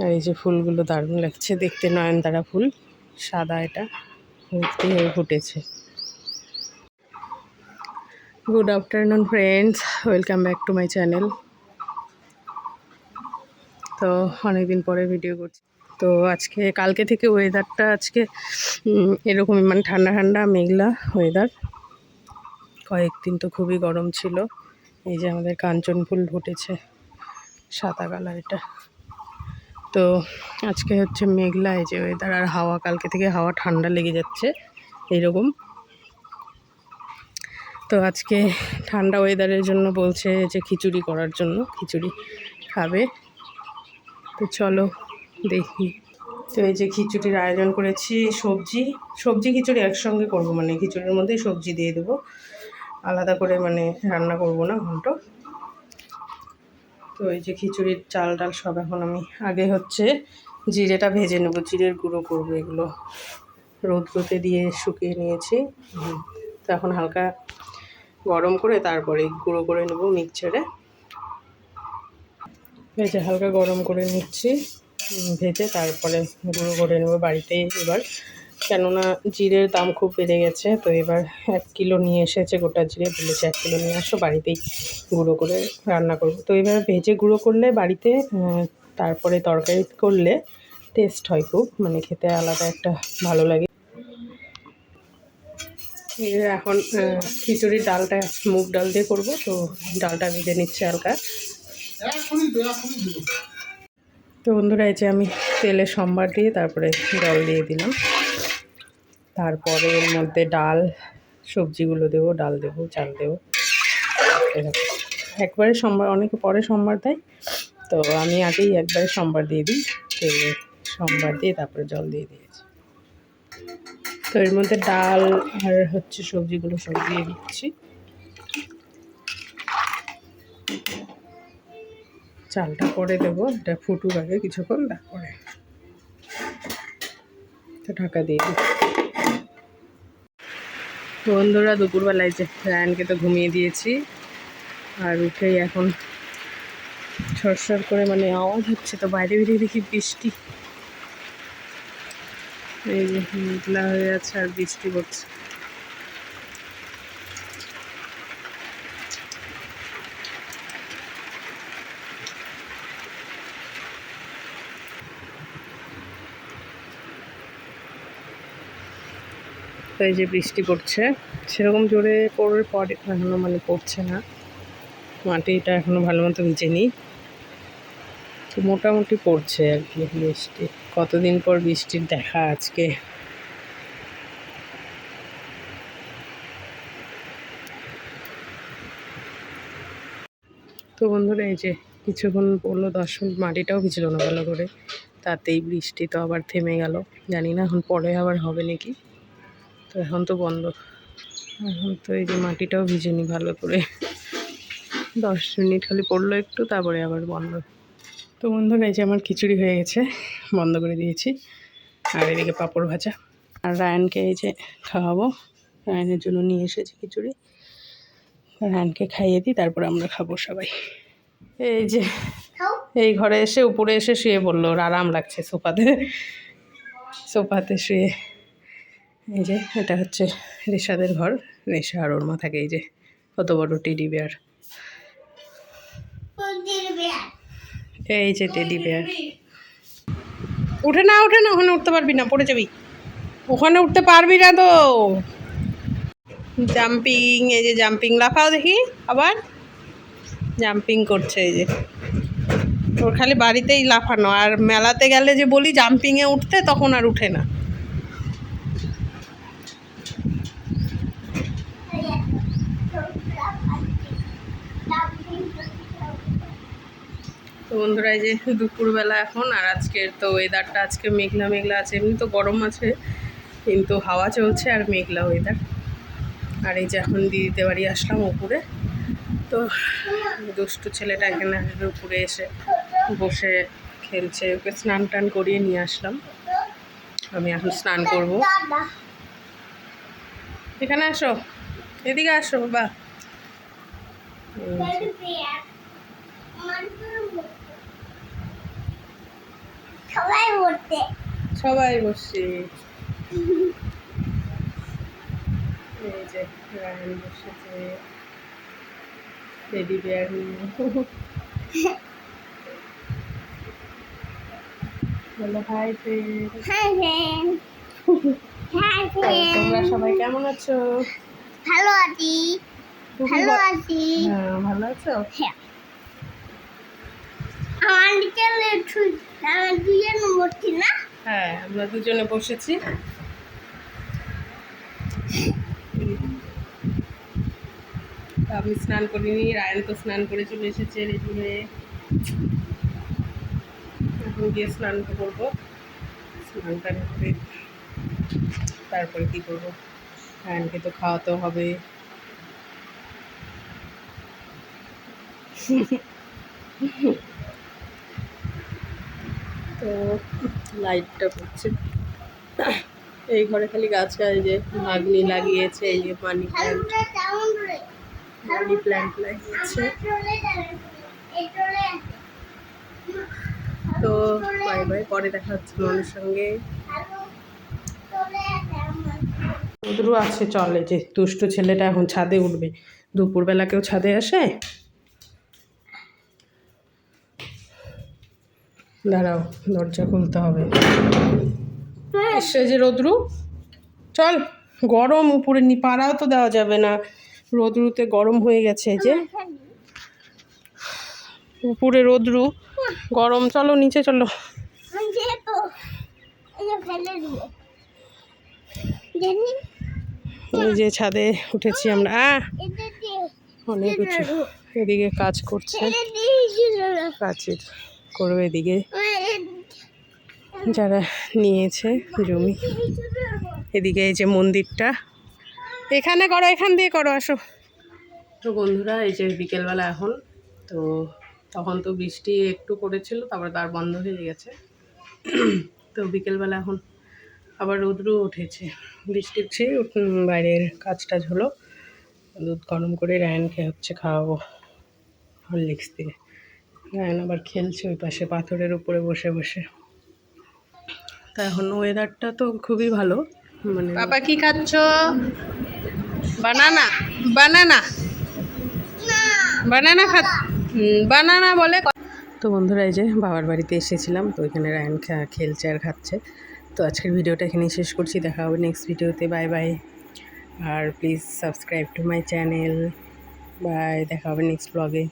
আর এই যে ফুলগুলো দারুণ লাগছে দেখতে, নয়নতারা ফুল, সাদা, এটা ভর্তি হয়ে ফুটেছে। Good afternoon friends, welcome back to my channel. তো অনেকদিন পরে ভিডিও করছি। তো আজকে কালকে থেকে ওয়েদারটা আজকে এরকমই, মানে ঠান্ডা ঠান্ডা মেঘলা ওয়েদার। কয়েকদিন তো খুবই গরম ছিল। এই যে আমাদের কাঞ্চন ফুল ফুটেছে, সাদা কালার, এটা। তো আজকে হচ্ছে মেঘলা, এই যে ওয়েদার, আর হাওয়া, কালকে থেকে হাওয়া ঠান্ডা লেগে যাচ্ছে এইরকম। তো আজকে ঠান্ডা ওয়েদারের জন্য বলছে যে খিচুড়ি করার জন্য, খিচুড়ি খাবে। তো চলো দেখি। তো এই যে খিচুড়ির আয়োজন করেছি, সবজি খিচুড়ি একসঙ্গে করব, মানে খিচুড়ির মধ্যেই সবজি দিয়ে দেবো, আলাদা করে মানে রান্না করব না ঘন্ট। তো এই যে খিচুড়ির চাল ডাল সব এখন আমি আগে হচ্ছে জিরেটা ভেজে নেব, জিরের গুঁড়ো করবো। এগুলো রোদে দিয়ে শুকিয়ে নিয়েছি, তো এখন হালকা গরম করে তারপরে গুঁড়ো করে নেব মিক্সচারে। এই যে হালকা গরম করে নিচ্ছি, ভেজে তারপরে গুঁড়ো করে নেব বাড়িতেই এবার, কেননা জিরের দাম খুব বেড়ে গেছে। তো এবার 1 কিলো নিয়ে এসেছে গোটা জিরে, বলেছে 1 কিলো নিয়ে আসো, বাড়িতেই গুঁড়ো করে রান্না করব। তো এবার ভেজে গুঁড়ো করলে বাড়িতে তারপরে তরকারি করলে টেস্ট হয় খুব, মানে খেতে আলাদা একটা ভালো লাগে। এখন খিচুড়ির ডালটা মুগ ডাল দিয়ে করবো, তো ডালটা ভেজে নিচ্ছে হালকা। তো বন্ধুরা, এই যে আমি তেলে সম্বার দিয়ে তারপরে জল দিয়ে দিলাম, তারপরে এর মধ্যে ডাল, সবজিগুলো দেবো, ডাল দেবো, চাল দেবো। একবারে সম্বার, অনেকে পরে সম্বার দেয়, তো আমি আগেই একবারে সম্বার দিয়ে দিই, তেলে সম্বার দিয়ে তারপরে জল দিয়ে দিয়েছি। তো এর মধ্যে ডাল আর হচ্ছে সবজিগুলো সব দিয়ে দিচ্ছি। চালটা পরে দেবো, এটা ফুটুক আগে কিছুক্ষণ, তারপরে তো ঢাকা দিয়ে দিই। তো বন্ধুরা, দুপুরবেলায় যে রায়ানকে তো ঘুমিয়ে দিয়েছি, আর উঠেই এখন সরসর করে মানে আওয়াজ হচ্ছে, তো বাইরে বেরিয়ে দেখি বৃষ্টি, এই যে মেঘলা হয়ে আছে আর বৃষ্টি পড়ছে। তো এই যে বৃষ্টি পড়ছে, সেরকম জোরে পড়ে এখনো মানে পড়ছে না, মাটিটা এখনো ভালো মতো ভিজেনি, তো মোটামুটি পড়ছে আর কি বৃষ্টি। কতদিন পর বৃষ্টির দেখা আজকে। তো বন্ধুরা, এই যে কিছুক্ষণ পড়লো, 10 মিনিট, মাটিটাও ভিজলো না ভালো করে, তাতেই বৃষ্টি তো আবার থেমে গেল। জানি না এখন পরে আবার হবে নাকি, তো এখন তো বন্ধ। এখন তো এই যে মাটিটাও ভিজেনি ভালো করে, 10 মিনিট খালি পড়লো একটু, তারপরে আবার বন্ধ। তো বন্ধুরা, এই যে আমার খিচুড়ি হয়ে গেছে, বন্ধ করে দিয়েছি। আর এদিকে পাঁপড় ভাজা, আর রায়ানকে এই যে খাওয়াবো, রায়ানের জন্য নিয়ে এসেছি খিচুড়ি, রায়ানকে খাইয়ে দিই, তারপরে আমরা খাবো সবাই। এই যে এই ঘরে এসে উপরে এসে শুয়ে পড়লো, ওর আরাম লাগছে সোফাতে শুয়ে। এই যে এটা হচ্ছে রেশাদের ঘর, রেশা আর ওর মা থাকে। এই যে কত বড় টেডি বেয়ার, এই যে টেডি বেয়ার। উঠে না ওখানে উঠতে পারবি না, পড়ে যাবি, ওখানে উঠতে পারবি না তো। জাম্পিং, এই যে জাম্পিং, লাফাও দেখি, আবার জাম্পিং করছে। এই যে ওর খালি বাড়িতেই লাফানো, আর মেলাতে গেলে যে বলি জাম্পিংয়ে উঠতে, তখন আর উঠে না। তো বন্ধুরা, এই যে দুপুরবেলা এখন, আর আজকের তো ওয়েদারটা আজকে মেঘলা মেঘলা আছে, এমনি তো গরম আছে, কিন্তু হাওয়া চলছে আর মেঘলা ওয়েদার। আর এই যে এখন দিদিদের বাড়ি আসলাম উপরে, তো দুষ্টু ছেলেটা এখানে উপরে এসে বসে খেলছে, ওকে স্নান টান করিয়ে নিয়ে আসলাম। আমি এখন স্নান করব। এখানে আসো, এদিকে আসো বাবা। সবাই বসছে। এই যে রায়ন বসেছে টেডি বিয়ার নিয়ে। বলো হাই ফ্রেন্ড। তোমরা সবাই কেমন আছো? ভালো আছি। ভালো আছি। হ্যাঁ ভালো আছো? হ্যাঁ। আমার দুজনে বসছি না? হ্যাঁ আমরা দুজনে বসেছি। আমি স্নান করিনি, রায়ন তো স্নান করে চলে এসেছে রেডি হয়ে। এখন গিয়ে স্নানটা করবো, স্নানটা করে তারপরে কী করবো, রায়নকে তো খাওয়াতেও হবে। তো লাইটটা পড়ছে, এই ঘরে খালি গাছ গাছ যে ভাগ্নি লাগিয়েছে, এই যে মানি প্ল্যান্ট লাগিয়েছে। তো বাই বাই, পরে দেখা হচ্ছে মনের সঙ্গে। রোদ্রু আছে, চলে যে দুষ্টু ছেলেটা এখন ছাদে উঠবে। দুপুরবেলা কেউ ছাদে আসে? দাঁড়াও দরজা খুলতে হবে। এসে যে রোদ্রু, চল, গরম উপরে পাড়াও তো দেওয়া যাবে না, রোদ্রুতে গরম হয়ে গেছে। যে উপরে রোদ্রু গরম, চলো নিচে চলো। এই যে ছাদে উঠেছি আমরা, অনেক উঁচু। এদিকে কাজ করছে, কাজের করবে এদিকে যারা নিয়েছে জমি। এদিকে এই যে মন্দিরটা, এখানে করো, এখান দিয়ে করো, আসো। তো বন্ধুরা এই যে বিকেলবেলা এখন, তো তখন তো বৃষ্টি একটু পড়েছিল, তারপরে তার বন্ধ হয়ে গেছে। তো বিকেলবেলা এখন আবার রোদ্রু উঠেছে, বৃষ্টি উঠছে। বাইরের কাজ টাজ হলো, দুধ গরম করে রায়নকে হচ্ছে খাওয়াবো হরলিক্স দিয়ে। রায়ন আবার খেলছে ওই পাশে পাথরের উপরে বসে বসে। তা এখন ওয়েদারটা তো খুবই ভালো, মানে। বাবা কি খাচ্ছ? বানানা, বানানা, বানানা বানানা বলে। তো বন্ধুরা এই যে বাবার বাড়িতে এসেছিলাম, তো ওইখানে রায়ন খেলছে আর খাচ্ছে। তো আজকের ভিডিওটা এখানেই শেষ করছি, দেখা হবে নেক্সট ভিডিওতে। বাই বাই, আর please subscribe to my channel. Bye, দেখা হবে নেক্সট ব্লগে।